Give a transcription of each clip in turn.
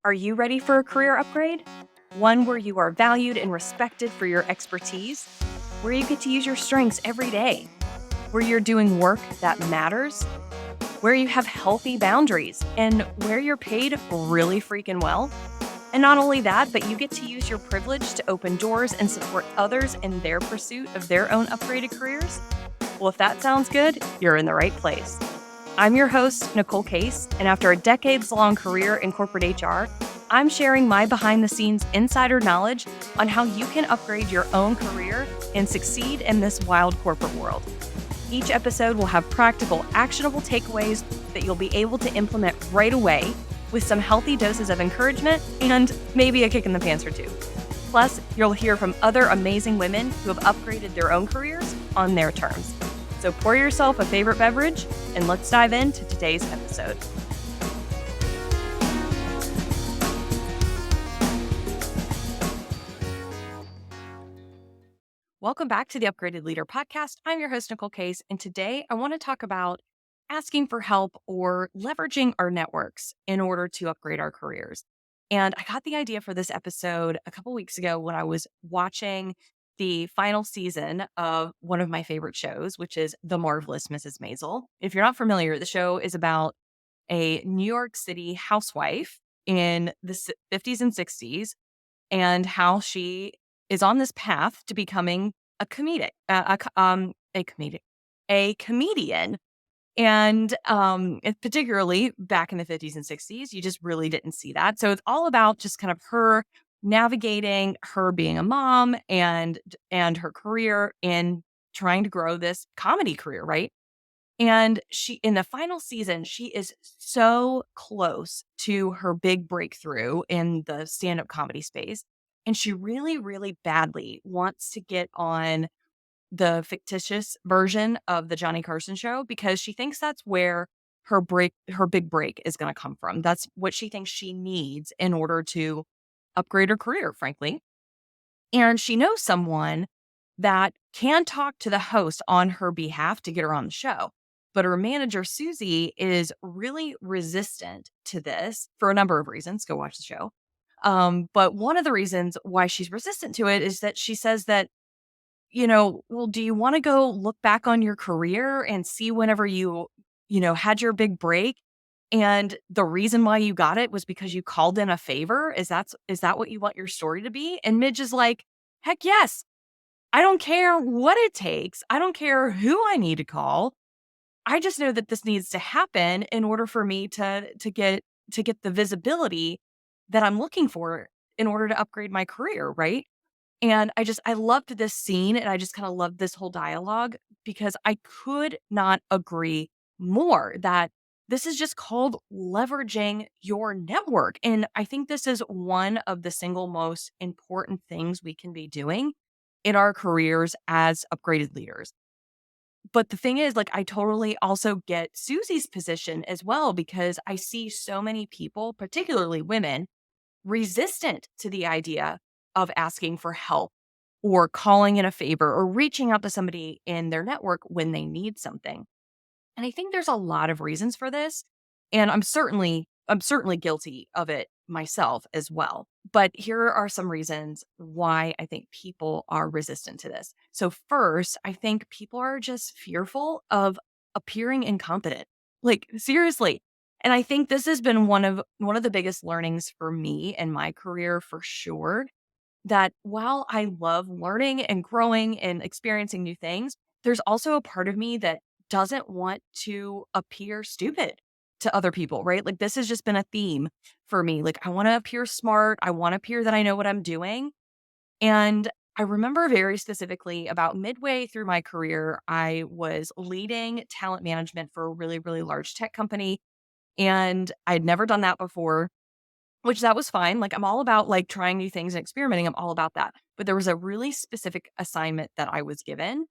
Are you ready for a career upgrade? One where you are valued and respected for your expertise, where you get to use your strengths every day, where you're doing work that matters, where you have healthy boundaries, and where you're paid really freaking well. And not only that, but you get to use your privilege to open doors and support others in their pursuit of their own upgraded careers. Well, if that sounds good, you're in the right place. I'm your host, Nicole Case, and after a decades-long career in corporate HR, I'm sharing my behind-the-scenes insider knowledge on how you can upgrade your own career and succeed in this wild corporate world. Each episode will have practical, actionable takeaways that you'll be able to implement right away with some healthy doses of encouragement and maybe a kick in the pants or two. Plus, you'll hear from other amazing women who have upgraded their own careers on their terms. So pour yourself a favorite beverage and let's dive into today's episode. Welcome back to the Upgraded Leader podcast. I'm your host, Nicole Case, and today I want to talk about asking for help or leveraging our networks in order to upgrade our careers. And I got the idea for this episode a couple weeks ago when I was watching the final season of one of my favorite shows, which is The Marvelous Mrs. Maisel. If you're not familiar, the show is about a New York City housewife in the 50s and 60s and how she is on this path to becoming a comedic, a comedian. And particularly back in the 50s and 60s, you just really didn't see that. So it's all about just kind of her navigating her being a mom and her career in trying to grow this comedy career, right? And she, in the final season, she is so close to her big breakthrough in the stand-up comedy space. And she really, really badly wants to get on the fictitious version of the Johnny Carson show because she thinks that's where her big break is going to come from. That's what she thinks she needs in order to upgrade her career, frankly. And she knows someone that can talk to the host on her behalf to get her on the show. But her manager, Susie, is really resistant to this for a number of reasons. Go watch the show. But one of the reasons why she's resistant to it is that she says that, well, do you want to go look back on your career and see whenever you had your big break? And the reason why you got it was because you called in a favor? Is that what you want your story to be? And Midge is like, heck yes. I don't care what it takes. I don't care who I need to call. I just know that this needs to happen in order for me to get the visibility that I'm looking for in order to upgrade my career, right? And I loved this scene and I just kind of loved this whole dialogue because I could not agree more that this is just called leveraging your network. And I think this is one of the single most important things we can be doing in our careers as upgraded leaders. But the thing is, like, I totally also get Susie's position as well because I see so many people, particularly women, resistant to the idea of asking for help or calling in a favor or reaching out to somebody in their network when they need something. And I think there's a lot of reasons for this, and I'm certainly guilty of it myself as well. But here are some reasons why I think people are resistant to this. So first, I think people are just fearful of appearing incompetent. Like seriously. And I think this has been one of the biggest learnings for me in my career for sure that while I love learning and growing and experiencing new things, there's also a part of me that doesn't want to appear stupid to other people, right? Like this has just been a theme for me. Like I want to appear smart. I want to appear that I know what I'm doing. And I remember very specifically about midway through my career, I was leading talent management for a really, really large tech company. And I'd never done that before. Which that was fine, like, I'm all about, like, trying new things and experimenting, I'm all about that, but there was a really specific assignment that I was given,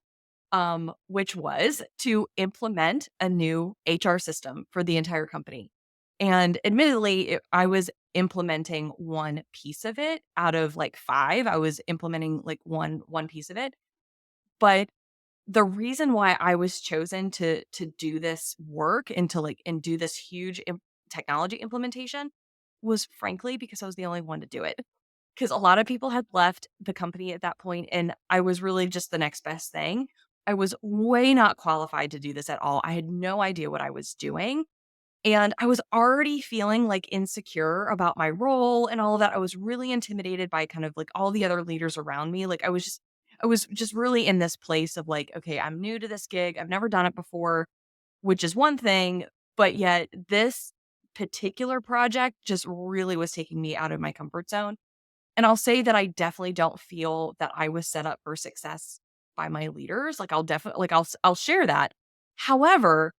which was to implement a new HR system for the entire company, and admittedly, I was implementing one piece of it out of, like, 5, I was implementing, like, one piece of it, but the reason why I was chosen to do this work and to, like and do this huge technology implementation was frankly because I was the only one to do it. Because a lot of people had left the company at that point, and I was really just the next best thing. I was way not qualified to do this at all. I had no idea what I was doing. And I was already feeling like insecure about my role and all of that. I was really intimidated by kind of like all the other leaders around me. Like I was just really in this place of like, okay, I'm new to this gig. I've never done it before, which is one thing, but yet this particular project just really was taking me out of my comfort zone. And I'll say that I definitely don't feel that I was set up for success by my leaders. Like I'll definitely like I'll share that. However,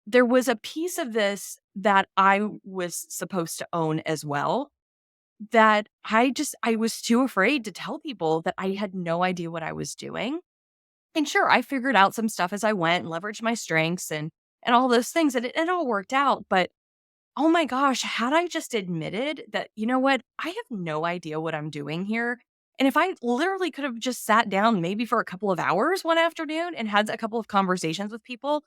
there was a piece of this that I was supposed to own as well that I was too afraid to tell people that I had no idea what I was doing. And sure, I figured out some stuff as I went and leveraged my strengths and all those things and it all worked out, but oh my gosh, had I just admitted that, you know what, I have no idea what I'm doing here. And if I literally could have just sat down maybe for a couple of hours one afternoon and had a couple of conversations with people,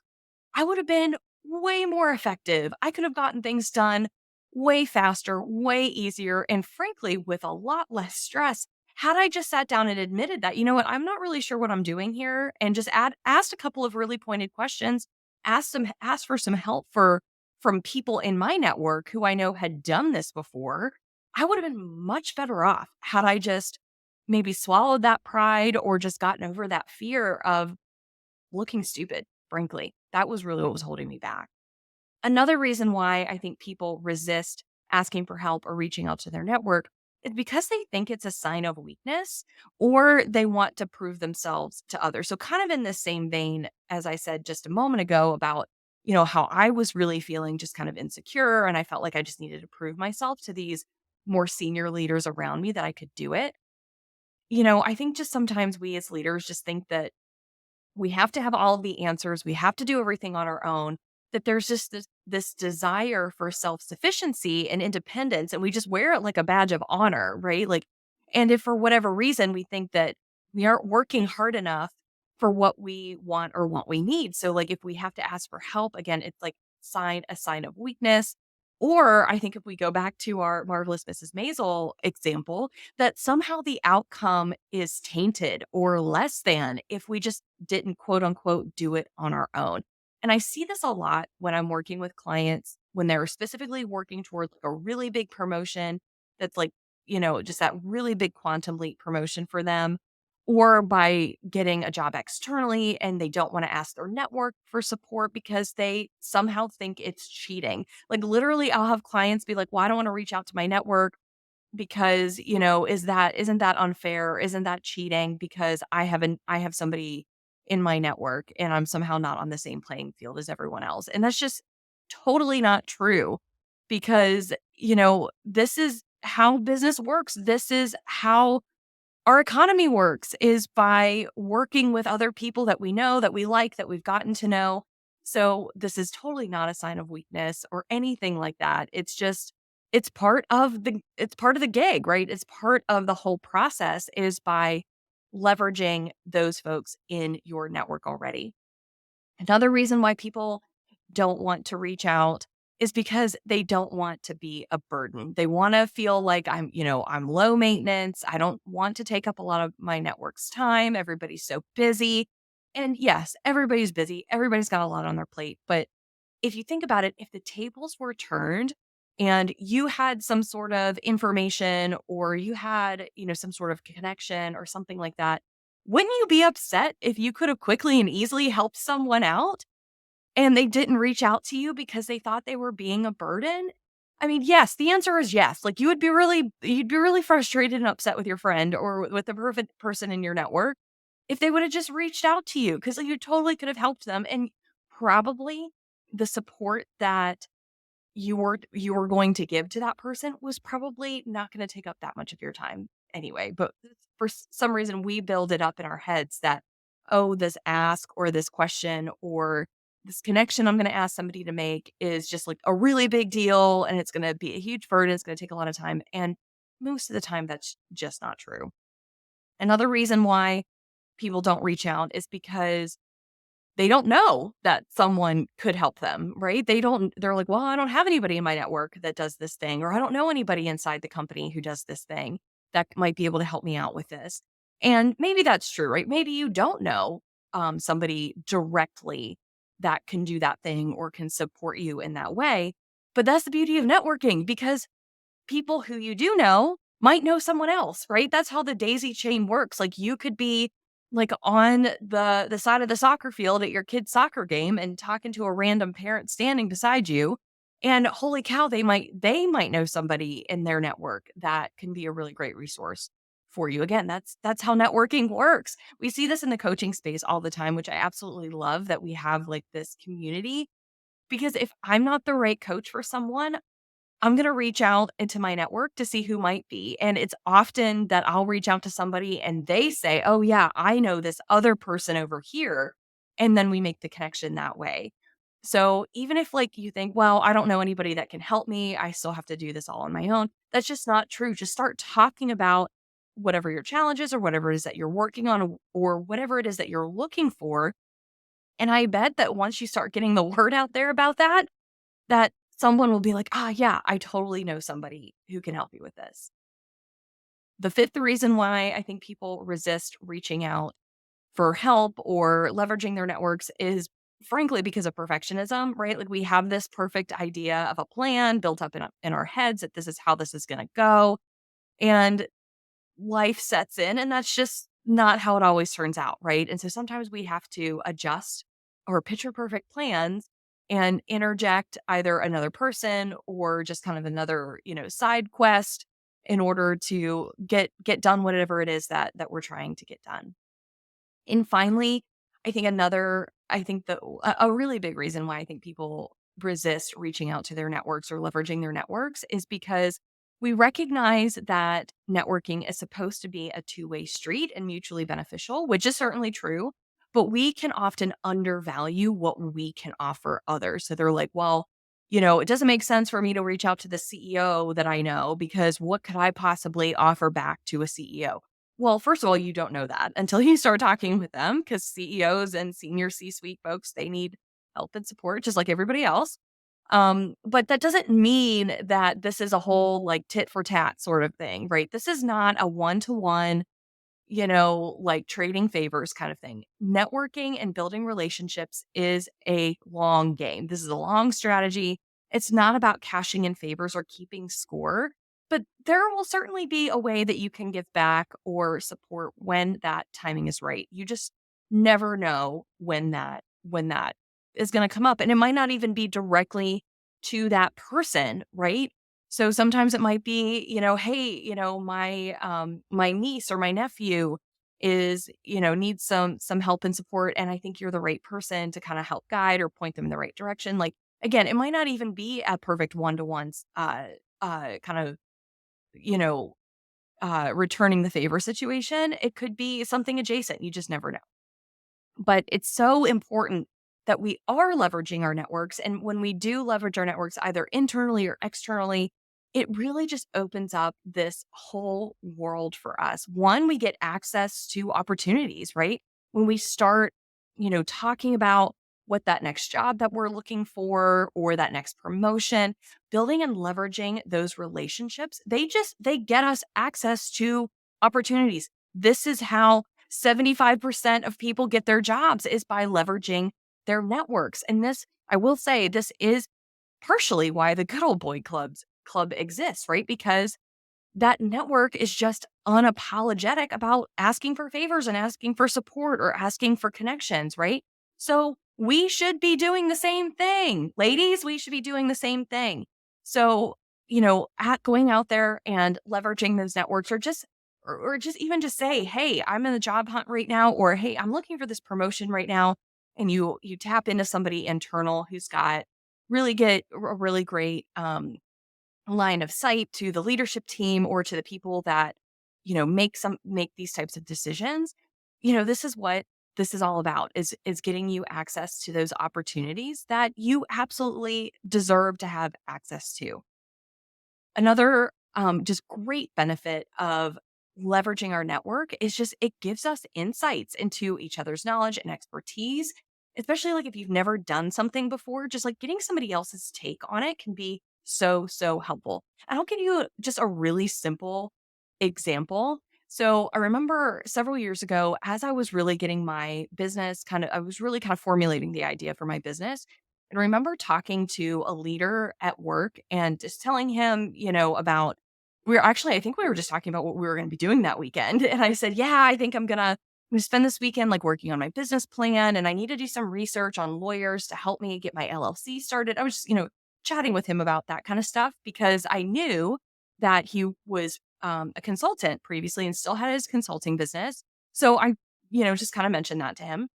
I would have been way more effective. I could have gotten things done way faster, way easier, and frankly, with a lot less stress. Had I just sat down and admitted that, you know what, I'm not really sure what I'm doing here, and just asked a couple of really pointed questions, asked for some help from people in my network who I know had done this before, I would have been much better off had I just maybe swallowed that pride or just gotten over that fear of looking stupid, frankly. That was really what was holding me back. Another reason why I think people resist asking for help or reaching out to their network is because they think it's a sign of weakness or they want to prove themselves to others. So, kind of in the same vein as I said just a moment ago about, how I was really feeling just kind of insecure and I felt like I just needed to prove myself to these more senior leaders around me that I could do it. I think just sometimes we as leaders just think that we have to have all of the answers. We have to do everything on our own. That there's just this desire for self-sufficiency and independence, and we just wear it like a badge of honor, right? Like, and if for whatever reason we think that we aren't working hard enough for what we want or what we need. So like if we have to ask for help, again, it's like a sign of weakness. Or I think if we go back to our marvelous Mrs. Maisel example, that somehow the outcome is tainted or less than if we just didn't quote unquote do it on our own. And I see this a lot when I'm working with clients when they're specifically working towards like a really big promotion that's like, just that really big quantum leap promotion for them, or by getting a job externally and they don't want to ask their network for support because they somehow think it's cheating. Like literally, I'll have clients be like, well, I don't want to reach out to my network because, isn't that unfair? Isn't that cheating? Because I have somebody in my network and I'm somehow not on the same playing field as everyone else. And that's just totally not true because, this is how business works. This is how our economy works is by working with other people that we know, that we like, that we've gotten to know. So this is totally not a sign of weakness or anything like that. It's just it's part of the gig, right? It's part of the whole process is by leveraging those folks in your network already. Another reason why people don't want to reach out is because they don't want to be a burden. They want to feel like I'm low maintenance. I don't want to take up a lot of my network's time. Everybody's so busy. And yes, everybody's busy. Everybody's got a lot on their plate. But if you think about it, if the tables were turned and you had some sort of information or you had, some sort of connection or something like that, wouldn't you be upset if you could have quickly and easily helped someone out and they didn't reach out to you because they thought they were being a burden? I mean, yes, the answer is yes. Like you'd be really frustrated and upset with your friend or with the perfect person in your network if they would have just reached out to you because you totally could have helped them and probably the support that you were going to give to that person was probably not going to take up that much of your time anyway. But for some reason, we build it up in our heads that, oh, this ask or this question or this connection I'm going to ask somebody to make is just like a really big deal and it's going to be a huge burden. It's going to take a lot of time. And most of the time, that's just not true. Another reason why people don't reach out is because they don't know that someone could help them, right? They're like, well, I don't have anybody in my network that does this thing, or I don't know anybody inside the company who does this thing that might be able to help me out with this. And maybe that's true, right? Maybe you don't know somebody directly that can do that thing or can support you in that way. But that's the beauty of networking because people who you do know might know someone else, right? That's how the daisy chain works. Like you could be like on the side of the soccer field at your kid's soccer game and talking to a random parent standing beside you. And holy cow, they might know somebody in their network that can be a really great resource for you. Again, that's how networking works. We see this in the coaching space all the time, which I absolutely love that we have like this community because if I'm not the right coach for someone, I'm gonna reach out into my network to see who might be, and it's often that I'll reach out to somebody and they say, "Oh, yeah, I know this other person over here," and then we make the connection that way. So, even if, like, you think, "Well, I don't know anybody that can help me, I still have to do this all on my own," that's just not true. Just start talking about whatever your challenges or whatever it is that you're working on or whatever it is that you're looking for, and I bet that once you start getting the word out there about that, that someone will be like, "Ah, yeah, I totally know somebody who can help you with this." The fifth reason why I think people resist reaching out for help or leveraging their networks is frankly because of perfectionism, right? Like we have this perfect idea of a plan built up in our heads that this is how this is going to go. And life sets in, and that's just not how it always turns out, right? And so sometimes we have to adjust our picture perfect plans and interject either another person or just kind of another, side quest in order to get done whatever it is that we're trying to get done. And finally, I think a really big reason why I think people resist reaching out to their networks or leveraging their networks is because we recognize that networking is supposed to be a two-way street and mutually beneficial, which is certainly true, but we can often undervalue what we can offer others. So they're like, well, it doesn't make sense for me to reach out to the CEO that I know because what could I possibly offer back to a CEO? Well, first of all, you don't know that until you start talking with them because CEOs and senior C-suite folks, they need help and support just like everybody else. But that doesn't mean that this is a whole like tit for tat sort of thing, right? This is not a one-to-one, like trading favors kind of thing. Networking and building relationships is a long game. This is a long strategy. It's not about cashing in favors or keeping score, but there will certainly be a way that you can give back or support when that timing is right. You just never know when that is going to come up and it might not even be directly to that person, right? So sometimes it might be, hey, my niece or my nephew is, needs some help and support and I think you're the right person to kind of help guide or point them in the right direction. Like again, it might not even be a perfect one-to-one kind of, you know, returning the favor situation. It could be something adjacent. You just never know. But it's so important that we are leveraging our networks. And when we do leverage our networks, either internally or externally, it really just opens up this whole world for us. One, we get access to opportunities, right? When we start, talking about what that next job that we're looking for or that next promotion, building and leveraging those relationships, they get us access to opportunities. This is how 75% of people get their jobs is by leveraging their networks. And this, I will say, this is partially why the good old boy club exists, right? Because that network is just unapologetic about asking for favors and asking for support or asking for connections, right? So we should be doing the same thing. Ladies, we should be doing the same thing. So, at going out there and leveraging those networks or just even just say, "Hey, I'm in the job hunt right now," or "Hey, I'm looking for this promotion right now." And you tap into somebody internal who's got a really great line of sight to the leadership team or to the people that make these types of decisions. This is what this is all about is getting you access to those opportunities that you absolutely deserve to have access to. Another just great benefit of leveraging our network is just it gives us insights into each other's knowledge and expertise, especially like if you've never done something before, just like getting somebody else's take on it can be so, so helpful. And I'll give you just a really simple example. So I remember several years ago, as I was really getting my business I was really kind of formulating the idea for my business. And I remember talking to a leader at work and just telling him, about I think we were just talking about what we were going to be doing that weekend. And I said, yeah, I think I'm gonna spend this weekend like working on my business plan, and I need to do some research on lawyers to help me get my LLC started. I was just, chatting with him about that kind of stuff because I knew that he was a consultant previously and still had his consulting business. So I, just kind of mentioned that to him.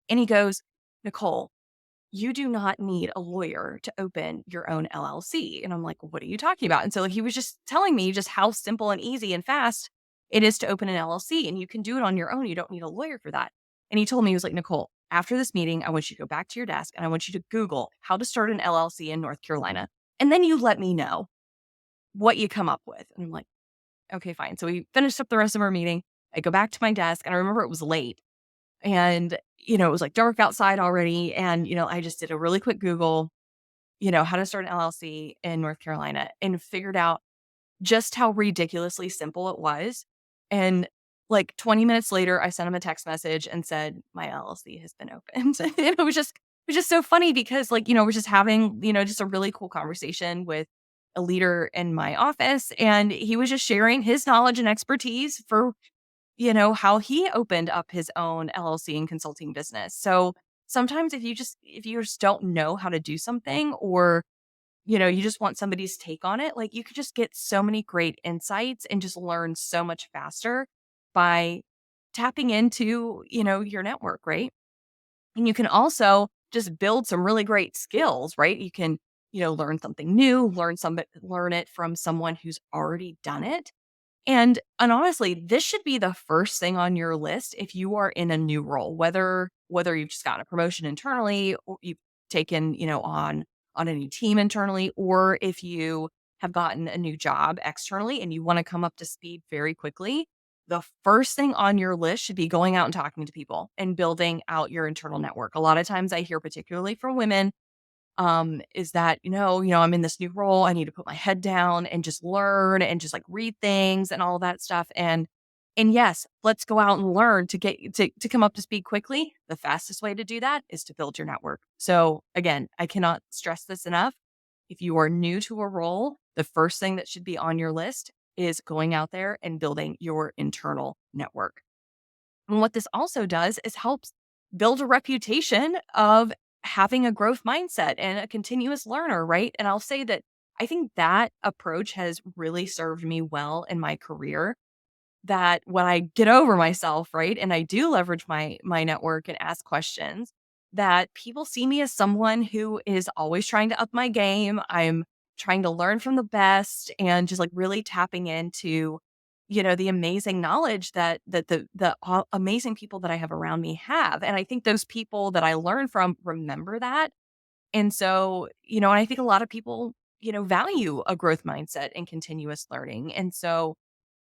And he goes, Nicole, you do not need a lawyer to open your own LLC. And I'm like, what are you talking about? And so he was just telling me just how simple and easy and fast it is to open an LLC. And you can do it on your own. You don't need a lawyer for that. And he told me, he was like, Nicole, after this meeting, I want you to go back to your desk and I want you to Google how to start an LLC in North Carolina. And then you let me know what you come up with. And I'm like, okay, fine. So we finished up the rest of our meeting. I go back to my desk and I remember it was late and, it was like dark outside already. And, I just did a really quick Google, how to start an LLC in North Carolina and figured out just how ridiculously simple it was. And like 20 minutes later, I sent him a text message and said, my LLC has been opened. And it was just so funny because like, we're just having, just a really cool conversation with a leader in my office. And he was just sharing his knowledge and expertise for how he opened up his own LLC and consulting business. So sometimes if you just don't know how to do something or, you just want somebody's take on it, like you could just get so many great insights and just learn so much faster by tapping into, your network, right? And you can also just build some really great skills, right? You can, learn something new, learn it from someone who's already done it and honestly, this should be the first thing on your list if you are in a new role, whether you've just gotten a promotion internally or you've taken, on a new team internally, or if you have gotten a new job externally and you want to come up to speed very quickly. The first thing on your list should be going out and talking to people and building out your internal network. A lot of times I hear, particularly from women, is that, I'm in this new role. I need to put my head down and just learn and just like read things and all that stuff. And yes, let's go out and learn to come up to speed quickly. The fastest way to do that is to build your network. So again, I cannot stress this enough. If you are new to a role, the first thing that should be on your list is going out there and building your internal network. And what this also does is helps build a reputation of having a growth mindset and a continuous learner, right? And I'll say that I think that approach has really served me well in my career that when I get over myself, right, and I do leverage my network and ask questions, that people see me as someone who is always trying to up my game. I'm trying to learn from the best and just like really tapping into, the amazing knowledge that the amazing people that I have around me have. And I think those people that I learn from remember that. And so, and I think a lot of people, value a growth mindset and continuous learning. And so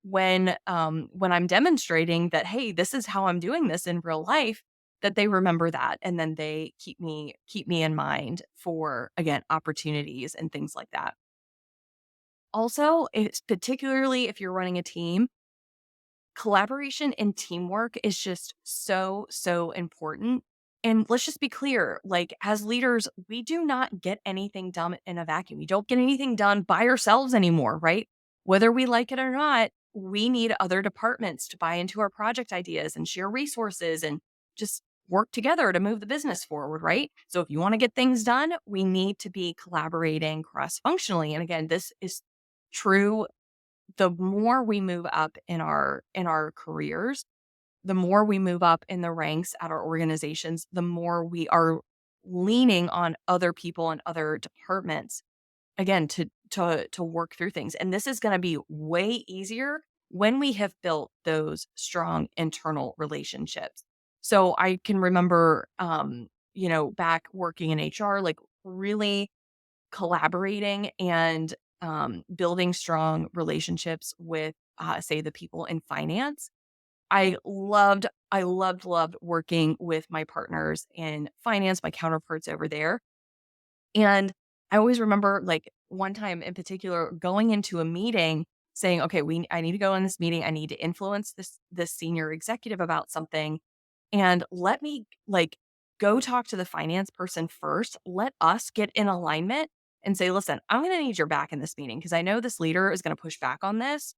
when I'm demonstrating that, hey, this is how I'm doing this in real life, that they remember that and then they keep me in mind for again opportunities and things like that. Also, it's particularly if you're running a team, collaboration and teamwork is just so, so important. And let's just be clear, like as leaders, we do not get anything done in a vacuum. We don't get anything done by ourselves anymore, right? Whether we like it or not, we need other departments to buy into our project ideas and share resources and just work together to move the business forward, right? So if you want to get things done, we need to be collaborating cross functionally. And again, this is true the more we move up in our careers, the more we move up in the ranks at our organizations, the more we are leaning on other people and other departments again to work through things. And this is going to be way easier when we have built those strong internal relationships. So I can remember back working in HR, like really collaborating and building strong relationships with, say, the people in finance. I loved working with my partners in finance, my counterparts over there. And I always remember like one time in particular going into a meeting saying, okay, I need to go in this meeting. I need to influence this senior executive about something. And let me like go talk to the finance person first. Let us get in alignment and say, listen, I'm going to need your back in this meeting because I know this leader is going to push back on this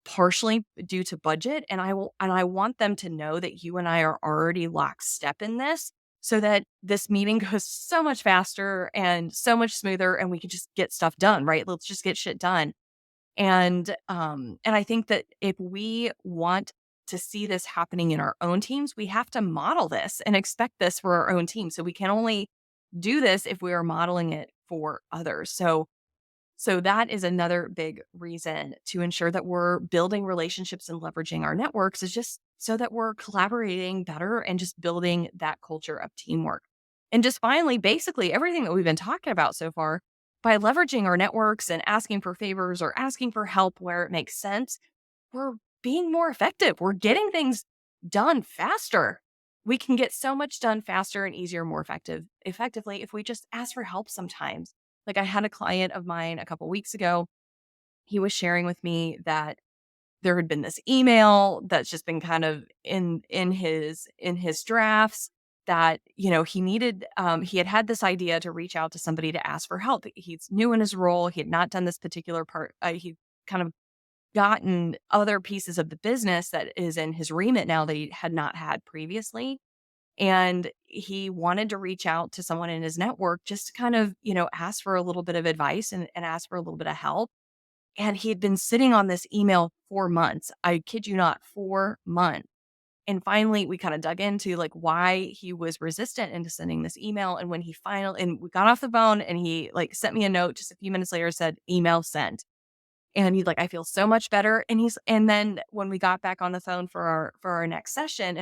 partially due to budget. And I want them to know that you and I are already lockstep in this so that this meeting goes so much faster and so much smoother and we can just get stuff done, right? Let's just get shit done. And I think that if we want to see this happening in our own teams, we have to model this and expect this for our own team. So we can only do this if we are modeling it for others. So that is another big reason to ensure that we're building relationships and leveraging our networks is just so that we're collaborating better and just building that culture of teamwork. And just finally, basically everything that we've been talking about so far, by leveraging our networks and asking for favors or asking for help where it makes sense, we're being more effective. We're getting things done faster. We can get so much done faster and easier, more effectively if we just ask for help sometimes. Like I had a client of mine a couple weeks ago. He was sharing with me that there had been this email that's just been kind of in his drafts that he had this idea to reach out to somebody to ask for help. He's new in his role. He had not done this particular part. He kind of gotten other pieces of the business that is in his remit now that he had not had previously. And he wanted to reach out to someone in his network just to kind of, ask for a little bit of advice and ask for a little bit of help. And he had been sitting on this email for months. I kid you not, 4 months. And finally, we kind of dug into like why he was resistant into sending this email. And when he finally, and we got off the phone and he like sent me a note just a few minutes later, said, email sent. And he's like, I feel so much better. And then when we got back on the phone for our next session,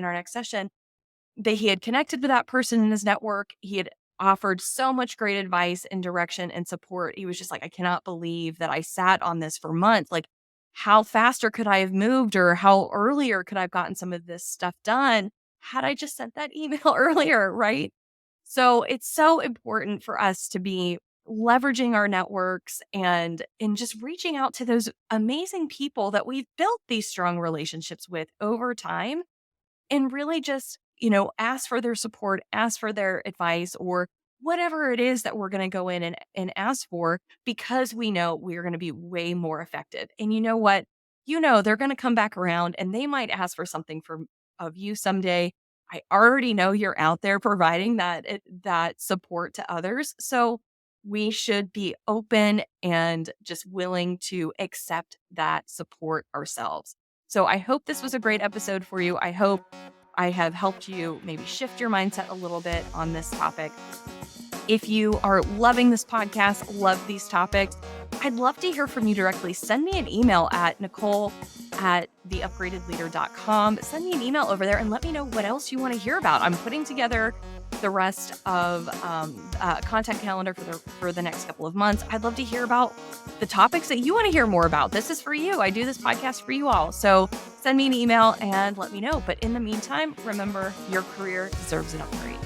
he had connected with that person in his network. He had offered so much great advice and direction and support. He was just like, I cannot believe that I sat on this for months. Like, how faster could I have moved or how earlier could I have gotten some of this stuff done had I just sent that email earlier, right? So it's so important for us to be leveraging our networks and just reaching out to those amazing people that we've built these strong relationships with over time and really just, ask for their support, ask for their advice or whatever it is that we're going to go in and ask for because we know we are going to be way more effective. And you know what? They're going to come back around and they might ask for something of you someday. I already know you're out there providing that support to others. So we should be open and just willing to accept that support ourselves. So I hope this was a great episode for you. I hope I have helped you maybe shift your mindset a little bit on this topic. If you are loving this podcast, love these topics, I'd love to hear from you directly. Send me an email at nicole@theupgradedleader.com. Send me an email over there and let me know what else you want to hear about. I'm putting together the rest of content calendar for the next couple of months. I'd love to hear about the topics that you want to hear more about. This is for you. I do this podcast for you all. So send me an email and let me know. But in the meantime, remember, your career deserves an upgrade.